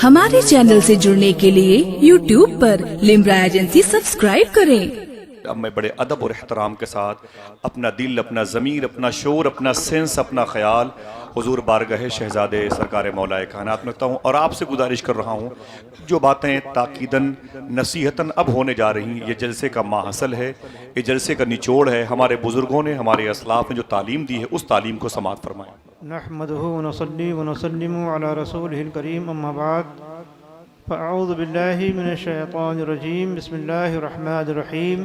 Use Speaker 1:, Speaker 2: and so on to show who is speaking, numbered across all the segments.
Speaker 1: हमारे चैनल से जुड़ने के लिए YouTube पर लिम्रा एजेंसी सब्सक्राइब करें।
Speaker 2: अब मैं बड़े अदब और एहतराम के साथ अपना दिल, अपना ज़मीर, अपना शोर, अपना सेंस, अपना ख्याल हुजूर बारगाह शहजादे सरकार मौलाए कायनात में रखता हूँ और आपसे गुजारिश कर रहा हूँ, जो बातें ताकीदन नसीहतन अब होने जा रही, ये जलसे का माहसल है, ये जलसे का निचोड़ है। हमारे बुज़ुर्गों ने, हमारे असलाफ ने जो तालीम दी है, उस तालीम को समाअत फरमाएँ।
Speaker 3: नहमदुहु व नसल्ली व नसल्लिमु अला रसूलिहिल करीम, अम्मा बाद, फ़अऊज़ु बिल्लाहि मिनश शैतानिर रजीम, बिस्मिल्लाहिर रहमानिर रहीम।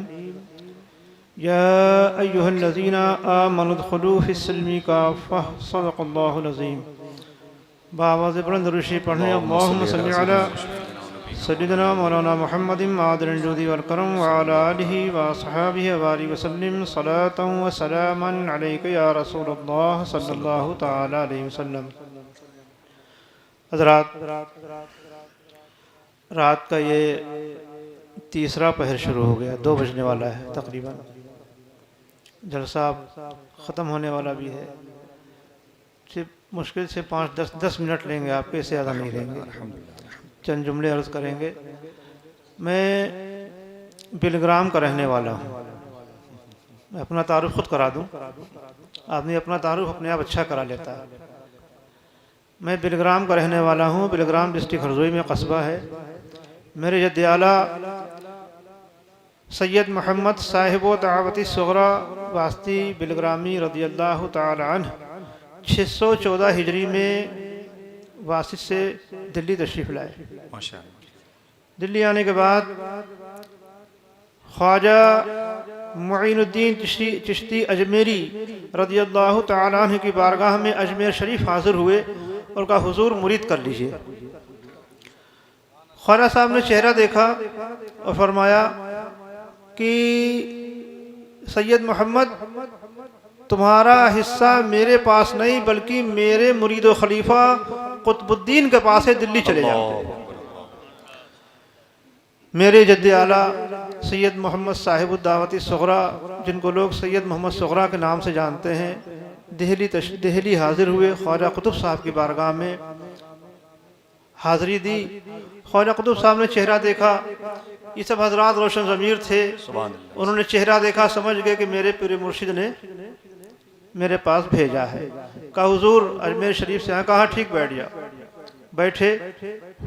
Speaker 3: या अय्युहल्लज़ीना आमनु उदखुलू फ़िस्सिल्मि काफ़्फ़ह, सदक़ल्लाहुल अज़ीम। बावाज़ बुलंद रुशी पढ़ें अल्लाहुम्मा सल्लि अला सय्यिदिना मौलाना मुहम्मदिन मादिल जुदी वल करम व अला आलिहि व अस्हाबिहि व बारिक वसल्लिम सलातन व सलामन अलैका या रसूलल्लाह सल्लल्लाहु तआला अलैहि वसल्लम। हज़रात, रात का ये तीसरा पहर शुरू हो गया, 2 बजने वाला है तकरीबन। जलसा ख़त्म होने वाला भी है। सिर्फ मुश्किल से 5-10 मिनट लेंगे आपके, इससे ज़्यादा नहीं लेंगे। चंद जुमले अर्ज़ करेंगे। मैं बिलग्राम का रहने वाला हूँ। मैं अपना तारुफ खुद करा दूँ, आदमी अपना तारुफ अपने आप अच्छा करा लेता है। मैं बिलग्राम का रहने वाला हूँ। बिलग्राम डिस्ट्रिक्ट हरदोई में कस्बा है। मेरे जद्द आला सैयद मोहम्मद साहिब दावती सुगरा वास्ती बिलग्रामी रज़ियल्लाहु ताला अन्हु 614 हिजरी में वासित से दिल्ली तशरीफ़ लाए। दिल्ली आने के बाद ख्वाजा मुईनुद्दीन चिश्ती अजमेरी रज़ियल्लाहु ताला अन्हु की बारगाह में अजमेर शरीफ हाज़िर हुए और कहा, हुजूर मुरीद कर लीजिए। ख्वाजा साहब ने चेहरा देखा और फरमाया कि सैयद मोहम्मद, तुम्हारा हिस्सा मेरे पास नहीं बल्कि मेरे मुरीद व खलीफा कुतुबुद्दीन के पास है, दिल्ली चले जाओ। मेरे जद्द आला सैयद मोहम्मद साहिब दावती सुगरा, जिनको लोग सैयद मोहम्मद सुगरा के नाम से जानते हैं, दिल्ली हाजिर हुए। ख्वाजा कुतुब साहब की बारगाह में हाज़िरी दी। ख्वाजा कुतुब साहब ने चेहरा देखा। ये सब हजरात रोशन ज़मीर थे। उन्होंने चेहरा देखा, समझ गए कि मेरे पीर मुर्शिद ने मेरे पास भेजा है। कहा, हुजूर अजमेर शरीफ से आए। कहा, ठीक, बैठ जा। बैठे।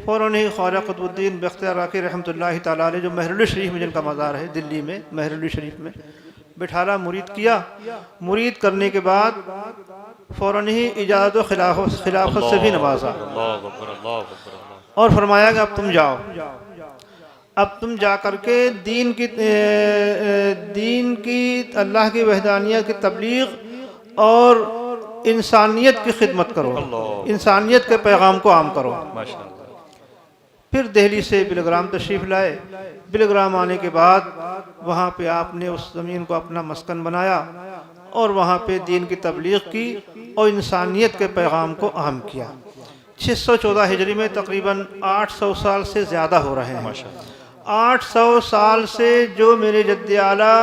Speaker 3: फ़ौरन ही ख्वाजा कुतुबुद्दीन बख्तियार राकी रहमतुल्लाहि तआला अलैह, जो महरुल शरीफ में जिनका मज़ार है दिल्ली में, महरुल शरीफ में बिठाला, मुरीद किया। मुरीद करने के बाद फ़ौरन ही इजाज़त व खिलाफत से भी नवाजा और फरमाया कि अब तुम जाओ। अब तुम जा करके दीन की अल्लाह की वहदानियत की तबलीग और इंसानियत की खिदमत करो, इंसानियत के पैगाम को आम करो। फिर दिल्ली से बिलग्राम तशरीफ़ लाए। बिलग्राम आने के बाद वहाँ पे आपने उस ज़मीन को अपना मस्कन बनाया और वहाँ पे दीन की तबलीग की और इंसानियत के पैगाम को आम किया। 614 हिजरी में तकरीबन 800 साल से ज़्यादा हो रहे हैं। 800 साल से जो मेरे जद्द आला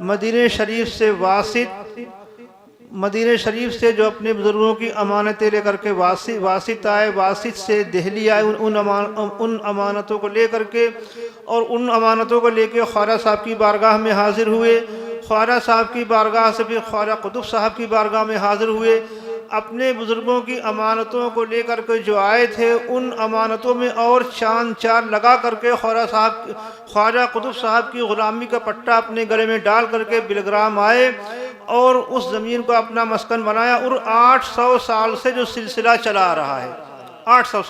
Speaker 3: मदीने शरीफ से वासित, मदीने शरीफ से जो अपने बुजुर्गों की अमानतें लेकर के वासित आए, वासित से दिल्ली आए, उन अमानतों को लेकर के और उन अमानतों को लेके ख्वाजा साहब की बारगाह में हाजिर हुए। ख्वाजा साहब की बारगाह से फिर ख्वाजा कुतुब साहब की बारगाह में हाजिर हुए। अपने बुजुर्गों की अमानतों को लेकर के जो आए थे, उन अमानतों में और चार लगा करके ख्वाजा कुतुब साहब की ग़ुलामी का पट्टा अपने गले में डाल करके बिलग्राम आए और उस ज़मीन को अपना मस्कन बनाया। और 800 साल से जो सिलसिला चला आ रहा है, 800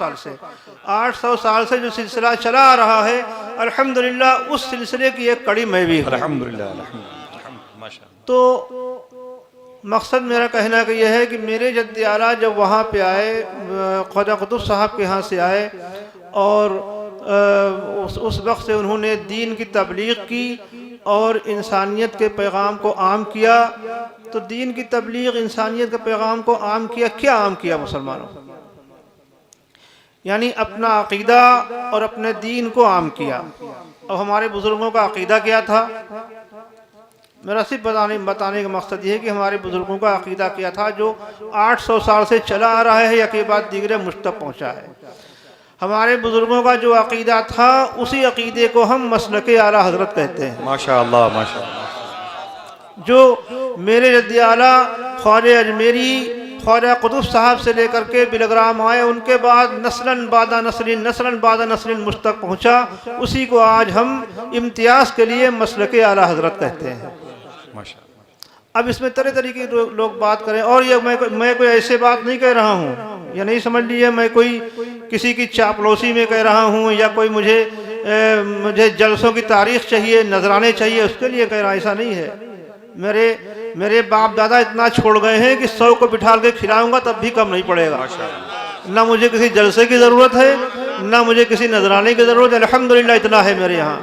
Speaker 3: साल से जो सिलसिला चला आ रहा है, अल्हम्दुलिल्लाह उस सिलसिले की एक कड़ी मैं भी हूँ। तो मकसद मेरा कहना का यह है कि मेरे जद्द आला जब वहाँ पे आए, ख्वाजा कुतुब साहब के यहाँ से आए और उस वक्त से उन्होंने दीन की तबलीग की और इंसानियत के पैगाम को आम किया। तो दीन की तबलीग, इंसानियत के पैगाम को आम किया। क्या आम किया मुसलमानों? यानी अपना अकीदा और अपने दीन को आम किया। अब हमारे बुजुर्गों का अकीदा क्या था? मेरा सिर्फ बताने का मकसद ये है कि हमारे बुजुर्गों का अकीदा क्या था, जो 800 साल से चला आ रहा है या के बाद दीगरे मुझ तक पहुँचा है। हमारे बुजुर्गों का जो अकीदा था उसी अकीदे को हम मसलक आला हजरत कहते हैं।
Speaker 2: माशा अल्लाह, माशा अल्लाह।
Speaker 3: जो मेरे जद्दी आला ख्वाजा अजमेरी, ख्वाजा कुतुब साहब से लेकर के बिलग्राम आए, उनके बाद नस्लन बादा नस्लिन मुझ तक पहुँचा, उसी को आज हम इम्तियाज़ के लिए मसलक आला हजरत कहते हैं।
Speaker 2: माशा।
Speaker 3: अब इसमें तरह तरह के लोग बात करें, और ये मैं कोई ऐसे बात नहीं कह रहा हूँ, या नहीं समझ लीजिए मैं कोई किसी की चापलूसी में कह रहा हूँ, या कोई मुझे जलसों की तारीख चाहिए, नजराने चाहिए, उसके लिए कह रहा, ऐसा नहीं है। मेरे बाप दादा इतना छोड़ गए हैं कि 100 को बिठा के खिलाऊंगा तब भी कम नहीं पड़ेगा। ना मुझे किसी जलसे की ज़रूरत है, ना मुझे किसी नजराने की ज़रूरत है। अल्हम्दुलिल्लाह इतना है मेरे यहाँ।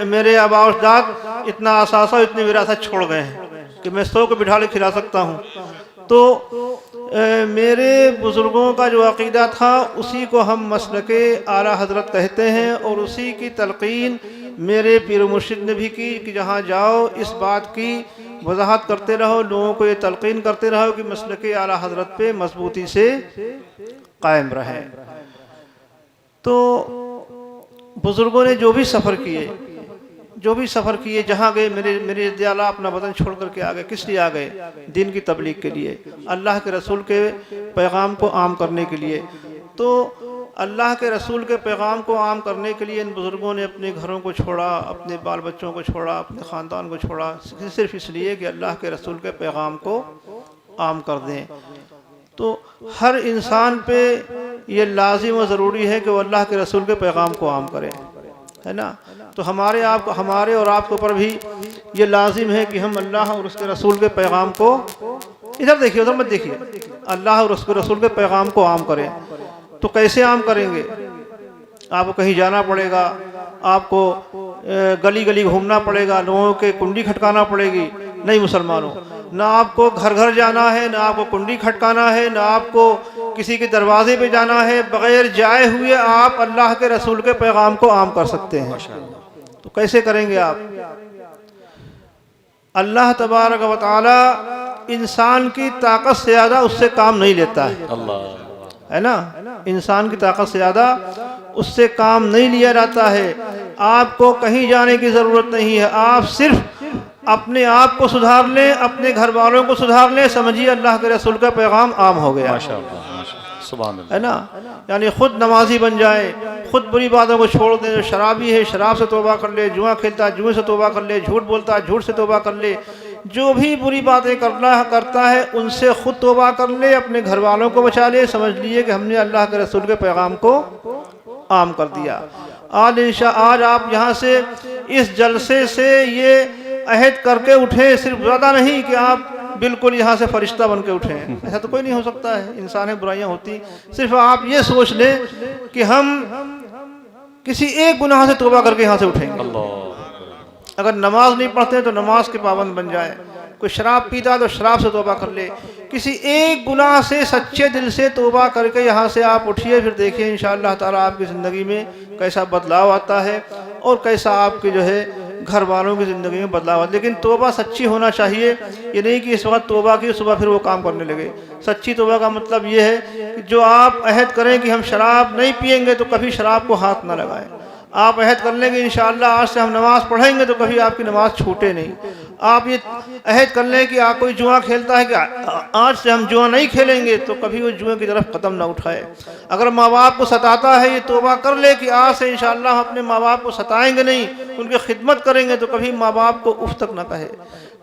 Speaker 3: मेरे आबा अजदाद इतना असासा, इतनी विरासत छोड़ गए हैं कि मैं 100 को बिठा के खिला सकता हूँ। तो मेरे बुज़ुर्गों का जो अक़ीदा था उसी को हम मसलके आला हज़रत कहते हैं, और उसी की तलक़ीन मेरे पीर मुर्शिद ने भी की कि जहाँ जाओ इस बात की वजाहत करते रहो, लोगों को ये तलक़ीन करते रहो कि मसलके आला हज़रत पे मजबूती से कायम रहें। तो बुज़ुर्गों ने जो भी सफ़र किए, जहाँ गए, मेरे दयाला अपना वतन छोड़ करके आ गए। किस लिए आ गए? दीन की तबलीग के लिए, अल्लाह के रसूल के पैगाम को आम करने के लिए। तो अल्लाह के रसूल के पैगाम को आम करने के लिए इन बुज़ुर्गों ने अपने घरों को छोड़ा, अपने बाल बच्चों को छोड़ा, अपने ख़ानदान को छोड़ा, सिर्फ इसलिए कि अल्लाह के रसूल के पैगाम को आम कर दें। तो हर इंसान पे ये लाजिम व ज़रूरी है कि वो अल्लाह के रसूल के पैगाम को आम करे, है ना। तो हमारे और आपके ऊपर भी ये लाजिम है कि हम अल्लाह और उसके रसूल के पैगाम को, इधर देखिए उधर मत देखिए, अल्लाह और उसके रसूल के पैगाम को आम करें। तो कैसे आम करेंगे? आपको कहीं जाना पड़ेगा, आपको गली गली घूमना पड़ेगा, लोगों के कुंडी खटकाना पड़ेगी। नहीं मुसलमानों, ना आपको घर घर जाना है, ना आपको कुंडी खटकाना है, ना आपको किसी के दरवाजे पे जाना है। बगैर जाए हुए आप अल्लाह के रसूल के पैगाम को आम कर सकते हैं। तो कैसे करेंगे आप? अल्लाह तबारक व तआला इंसान की ताकत से ज़्यादा उससे काम नहीं लेता है ना। इंसान की ताकत से ज़्यादा उससे काम नहीं लिया जाता है। आपको कहीं जाने की ज़रूरत नहीं है, आप सिर्फ अपने आप को सुधार लें, अपने घर वालों को सुधार लें, समझिए अल्लाह के रसूल का पैगाम आम हो गया, है ना। यानी खुद नमाजी बन जाए, खुद बुरी बातों को छोड़ दे। जो शराबी है शराब से तौबा कर ले, जुआ खेलता है जुए से तौबा कर ले, झूठ बोलता है झूठ से तौबा कर ले, जो भी बुरी बातें करता है उनसे खुद तौबा कर ले, अपने घर वालों को बचा ले। समझ लिए कि हमने अल्लाह के रसूल के पैगाम को आम कर दिया। आज आप यहाँ से इस जलसे से ये अहद करके उठे, सिर्फ ज़्यादा नहीं कि आप बिल्कुल यहाँ से फरिश्ता बन के उठें, ऐसा तो कोई नहीं हो सकता है। इंसान है, बुराइयाँ होती। सिर्फ आप ये सोच लें कि हम किसी एक गुनाह से तौबा करके यहाँ से उठेंगे। अगर नमाज नहीं पढ़ते तो नमाज के पाबंद बन जाए, कोई शराब पीता तो शराब से तौबा कर ले, किसी एक गुनाह से सच्चे दिल से तौबा करके यहाँ से आप उठिए। फिर देखिए इंशाअल्लाह ताला आपकी ज़िंदगी में कैसा बदलाव आता है और कैसा आपके जो है घर वालों की ज़िंदगी में बदलाव आता है। लेकिन तौबा सच्ची होना चाहिए। ये नहीं कि इस वक्त तौबा की सुबह फिर वो काम करने लगे। सच्ची तौबा का मतलब ये है कि जो आप अहद करें कि हम शराब नहीं पिएंगे तो कभी शराब को हाथ ना लगाएं। आप अहद कर लेंगे इंशाअल्लाह आज से हम नमाज़ पढ़ेंगे तो कभी आपकी नमाज़ छूटे नहीं। आप ये अहद कर लें कि आप कोई जुआ खेलता है कि आज से हम जुआ नहीं खेलेंगे तो कभी वो जुए की तरफ कदम ना उठाए। अगर माँ बाप को सताता है ये तौबा कर ले कि आज से इंशाअल्लाह हम अपने माँ बाप को सताएंगे नहीं, उनकी खिदमत करेंगे तो कभी माँ बाप को उफ तक ना कहे।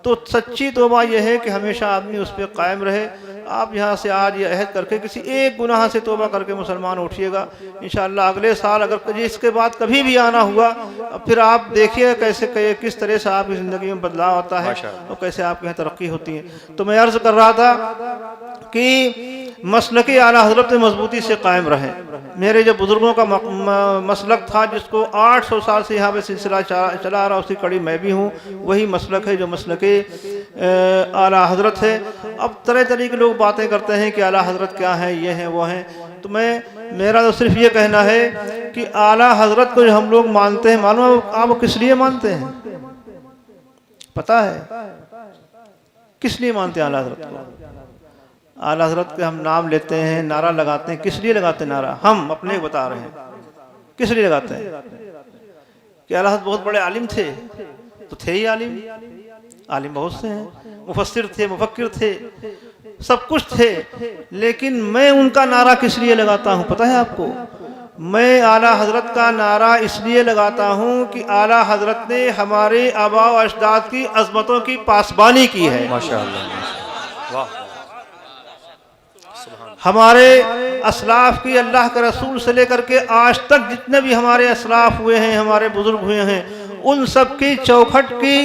Speaker 3: तो सच्ची तौबा यह है कि हमेशा आदमी उस पर कायम रहे। आप यहाँ से आज ये अहद करके किसी एक गुनाह से तौबा करके मुसलमान उठिएगा। इंशाअल्लाह अगले साल अगर इसके बाद कभी भी आना हुआ फिर आप देखिए कैसे किस तरह से आपकी ज़िंदगी में बदलाव आता है और कैसे आपके यहाँ तरक्की होती है। तो मैं अर्ज़ कर रहा था कि मसलक आला हज़रत में मजबूती से कायम रहें। मेरे जो बुज़ुर्गों का मसलक था जिसको 800 साल से यहाँ पे सिलसिला चला आ रहा, उसकी कड़ी मैं भी हूँ। वही मसलक है जो मसलक आला हज़रत है। अब तरह तरह के लोग बातें करते हैं कि आला हज़रत क्या है, ये हैं वो हैं। तो मेरा तो सिर्फ ये कहना है कि आला हज़रत को जो हम लोग मानते हैं, मालूम आप किस लिए मानते हैं? पता है किस लिए मानते हैं आला हज़रत को? आला हजरत के हम नाम लेते हैं, नारा लगाते हैं, किस लिए लगाते हैं नारा? हम अपने बता रहे हैं किस लिए लगाते हैं। कि आला हजरत बहुत बड़े आलिम थे, तो थे ही आलिम, आलिम बहुत से हैं, मुफस्सिर थे, मुफक्किर थे, सब कुछ थे, लेकिन मैं उनका नारा किस लिए लगाता हूँ पता है आपको? मैं आला हजरत का नारा इसलिए लगाता हूँ कि आला हजरत ने हमारे आबा व अजदाद की अजमतों की पासबानी की है।
Speaker 2: माशाअल्लाह, वाह,
Speaker 3: हमारे असलाफ की, अल्लाह के रसूल से लेकर के आज तक जितने भी हमारे असलाफ हुए हैं, हमारे बुजुर्ग हुए हैं, उन सब की चौखट की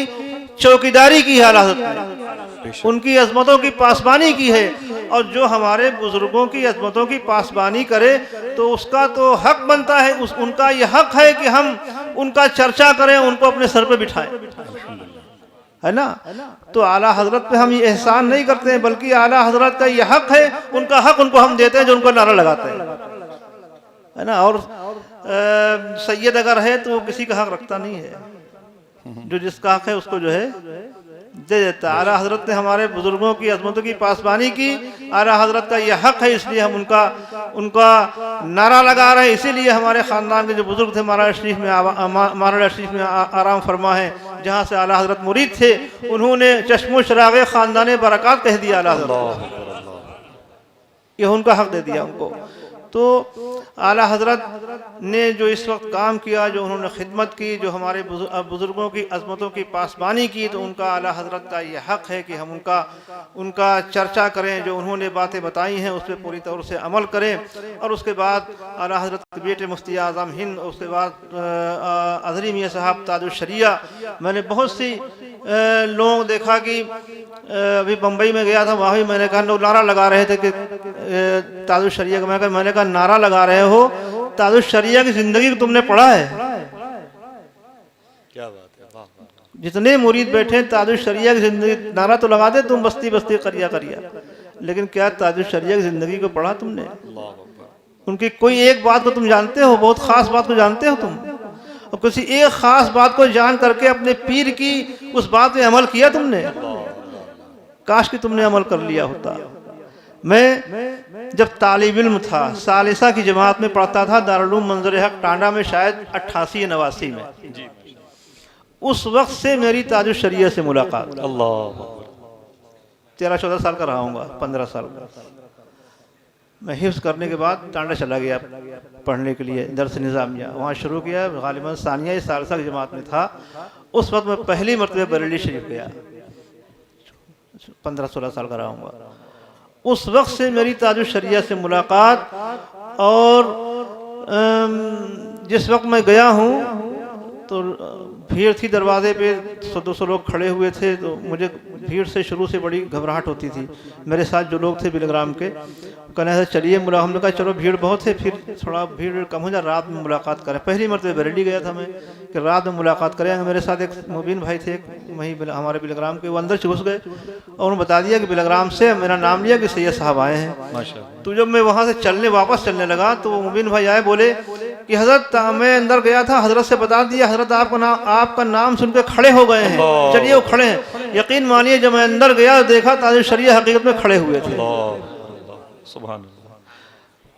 Speaker 3: चौकीदारी की है आला हजरत ने, उनकी अजमतों की पासबानी की है। और जो हमारे बुजुर्गों की अजमतों की पासबानी करे तो उसका तो हक बनता है, उनका ये हक है कि हम उनका चर्चा करें, उनको अपने सर पे बिठाएं, है ना। तो आला हजरत पे हम ये एहसान नहीं करते हैं, बल्कि आला हजरत का ये हक है, उनका हक उनको हम देते हैं जो उनको नारा लगाते हैं, है ना। और सैयद अगर है तो वो किसी का हक रखता नहीं है, जो जिसका हक है उसको जो है दे देता। आला हजरत ने हमारे बुजुर्गों की अजमतों की पासबानी की, आला हजरत का यह हक है, इसलिए हम उनका नारा लगा रहे हैं। इसीलिए हमारे ख़ानदान के जो बुजुर्ग थे महाराज शरीफ में आराम फरमा है, जहाँ से आला हजरत मुरीद थे, उन्होंने चश्मो शरागे ख़ानदान बरक़ात कह दिया आला हजरत, ये उनका हक दे दिया उनको। तो आला हजरत ने जो इस वक्त काम किया, जो उन्होंने खिदमत की, जो हमारे बुजुर्गों की अजमतों की पासबानी की, तो उनका आला हजरत का ये हक है कि हम उनका चर्चा करें, जो उन्होंने बातें बताई हैं उस पर पूरी तौर से अमल करें। और उसके बाद आला हजरत के बेटे मुफ्ती आज़म हिंद, उसके बाद अज़हरी मियाँ साहब ताजुश शरिया, मैंने बहुत सी लोग देखा कि अभी बम्बई में गया था, वहाँ भी मैंने कहा लोग नारा लगा रहे थे कि ताजुश शरिया का, मैंने कहा नारा लगा रहे हो, ताजुश शरिया की जिंदगी को तुमने पढ़ा है? क्या बात है, वाह वाह। जितने मुरीद बैठे ताजुश शरिया की जिंदगी, नारा तो लगा दे तुम बस्ती बस्ती करिया करिया, लेकिन क्या ताजुश शरिया की जिंदगी को पढ़ा तुमने? उनकी कोई एक बात को तुम जानते हो, बहुत खास बात को जानते हो तुम, और किसी एक खास बात को जान करके अपने पीर की उस बात पे अमल किया तुमने? काश कि तुमने अमल कर लिया होता। मैं जब तालिब इल्म था, सालिसा की जमात में पढ़ता था, दारुल उलूम मंजर हक टांडा में, शायद 88 या 89 में, उस वक्त से मेरी ताजुश शरिया से मुलाकात, 13-14 साल का रहा हूँगा, 15 साल का। मैं हिफ्ज़ करने के बाद टांडा चला गया पढ़ने के लिए, दर्स निज़ामिया वहाँ शुरू किया, गालिबन सानिया इस सालिसा की जमात में था। उस वक्त मैं पहली मरतबा बरेली शरीफ गया, 15-16 साल का रहा हूँगा। उस वक्त से मेरी ताजुश शरिया से मुलाकात, और जिस वक्त मैं गया हूँ तो भीड़ थी दरवाजे पे, 100-200 लोग खड़े हुए थे, तो मुझे भीड़ से शुरू से बड़ी घबराहट होती थी। मेरे साथ जो लोग थे बिलग्राम के, कहने से चलिए हमने कहा चलो भीड़ बहुत है, फिर थोड़ा भीड़ कम हो जाए, रात में मुलाकात करें। पहली मरतबा बरेली गया था मैं कि रात में मुलाकात करेंगे। मेरे साथ एक मुबीन भाई थे, वहीं हमारे बिलग्राम के, वो अंदर से घुस गए और उन्होंने बता दिया कि बिलग्राम से मेरा नाम लिया कि सैयद साहब आए हैं। तो जब मैं वहाँ से वापस चलने लगा तो वो मुबीन भाई आए, बोले कि हजरत मैं अंदर गया था, हजरत से बता दिया, हजरत आपका नाम सुन के खड़े हो गए हैं, चलिए वो खड़े हैं। यकीन मानिए जब मैं अंदर गया देखा ताजुश शरिया हकीकत में खड़े हुए थे। सुभान अल्लाह।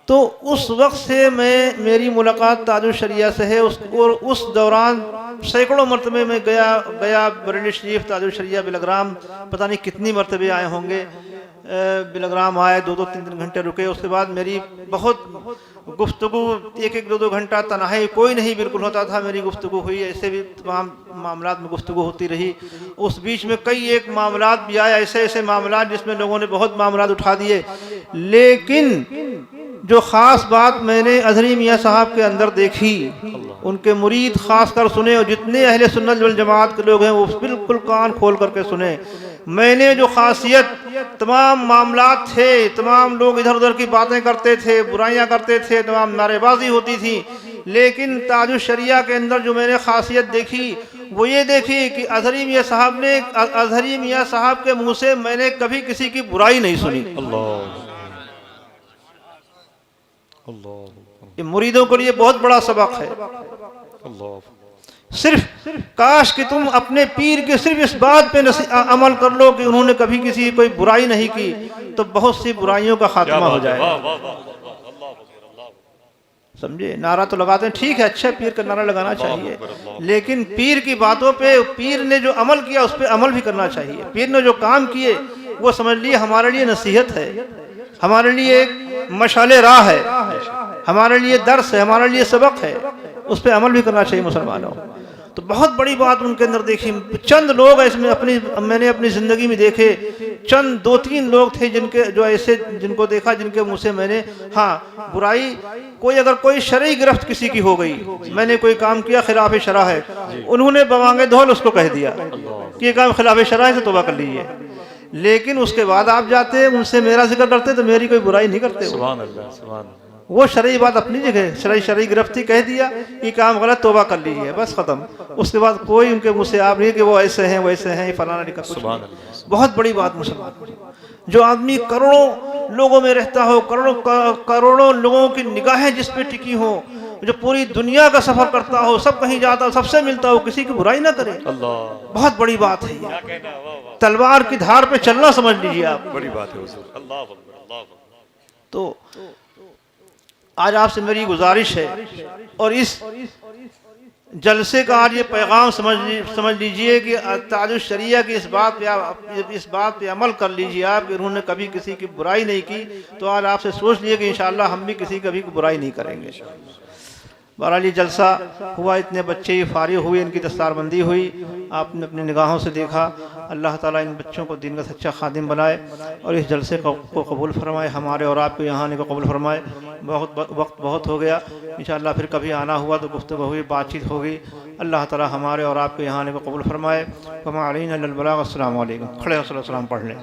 Speaker 3: तो उस वक्त से मेरी मुलाकात ताजुश शरिया से है। और उस दौरान सैकड़ों मरतबे में गया बरेली शरीफ, ताजुश शरिया, बिलग्राम, पता नहीं कितनी मरतबे आए होंगे। बिलग्राम आए, 2-3 घंटे रुके। उसके बाद मेरी बहुत गुफ्तगू, 1-1, 2-2 घंटा तन्हाई, कोई नहीं बिल्कुल होता था, मेरी गुफ्तगू हुई। ऐसे भी तमाम मामलात में गुफ्तगू होती रही। उस बीच में कई एक मामलात भी आए, ऐसे मामलात जिसमें लोगों ने बहुत मामलात उठा दिए। लेकिन जो ख़ास बात मैंने अज़हरी मियाँ साहब के अंदर देखी, उनके मुरीद ख़ास कर सुने, और जितने अहले सुन्नत वल जमात के लोग हैं वो बिल्कुल कान खोल करके सुने। मैंने जो खासियत, तमाम मामलात थे, तमाम लोग इधर उधर की बातें करते थे, बुराइयां करते थे, तमाम नारेबाजी होती थी, लेकिन ताजुश शरिया के अंदर जो मैंने खासियत देखी वो ये देखी कि अज़हरी मियाँ साहब के मुँह से मैंने कभी किसी की बुराई नहीं सुनी। ये मुरीदों के लिए बहुत बड़ा सबक है। सिर्फ काश कि तुम अपने पीर के सिर्फ इस बात पे अमल कर लो कि उन्होंने कभी किसी की कोई बुराई नहीं की, तो बहुत सी बुराइयों का खात्मा हो जाएगा। समझे? नारा तो लगाते हैं, ठीक है, अच्छा पीर का नारा लगाना चाहिए, लेकिन पीर की बातों पे, पीर ने जो अमल किया उस पर अमल भी करना चाहिए। पीर ने जो काम किए वो समझ लिए हमारे लिए नसीहत है, हमारे लिए एक मशाले राह है, हमारे लिए दर्स है, हमारे लिए सबक है, उस पर अमल भी करना चाहिए मुसलमानों। तो बहुत बड़ी बात उनके अंदर देखी। चंद लोग इसमें मैंने अपनी ज़िंदगी में देखे, चंद 2-3 लोग थे जिनके जो ऐसे जिनको देखा जिनके मुंह से मैंने, हाँ बुराई कोई अगर कोई शरई गिरफ्त किसी की हो गई, मैंने कोई काम किया खिलाफ शरा है, उन्होंने बवांगे धौल उसको कह दिया कि ये काम खिलाफ शरा है, तो तौबा कर लीजिए। लेकिन उसके बाद आप जाते उनसे मेरा जिक्र करते तो मेरी कोई बुराई नहीं करते।
Speaker 2: सुभान अल्लाह, सुभान अल्लाह।
Speaker 3: वो शरई बात अपनी जगह, शरई गिरफ्ती कह दिया, ये काम गलत, तौबा कर लीजिए, बस खत्म। उसके बाद कोई उनके मुँह से आप नहीं कि वो ऐसे हैं वैसे हैं, ये फलाना लिखा, कुछ नहीं। बहुत बड़ी बात मुसलमान, जो आदमी करोड़ों लोगों में रहता हो, करोड़ों लोगों की निगाहें जिस पे टिकी हो, जो पूरी दुनिया का सफर करता हो, सब कहीं जाता हो, सबसे मिलता हो, किसी की बुराई ना करे, बहुत बड़ी बात है ये। तलवार की धार पे चलना समझ लीजिए आप,
Speaker 2: बड़ी बात है हुजूर। अल्लाह अल्लाह।
Speaker 3: तो आज आपसे मेरी गुजारिश है, और इस जलसे का आज ये पैगाम समझ लीजिए कि ताजुश शरिया की इस बात पे अमल कर लीजिए आप कि उन्होंने कभी किसी की बुराई नहीं की, तो आज आपसे सोच लिए कि इंशाअल्लाह हम भी किसी कभी बुराई नहीं करेंगे। बहरहाल ये जलसा हुआ, इतने बच्चे ये फारिग हुए, इनकी दस्तारबंदी हुई, आपने अपनी निगाहों से देखा। अल्लाह ताला इन बच्चों को दीन का सच्चा खादिम बनाए और इस जलसे को कबूल फरमाए, हमारे और आपको यहाँ आने को कबूल फरमाए। वक्त बहुत हो गया, इंशाअल्लाह फिर कभी आना हुआ तो गुफ्तगू हुई, बातचीत होगी। अल्लाह ताला हमारे और आपको यहाँ आने को कबूल फरमाए। वमा अलैना इल्लल बलाग। अस्सलामु अलैकुम। खड़े हो सलाम पढ़ लें।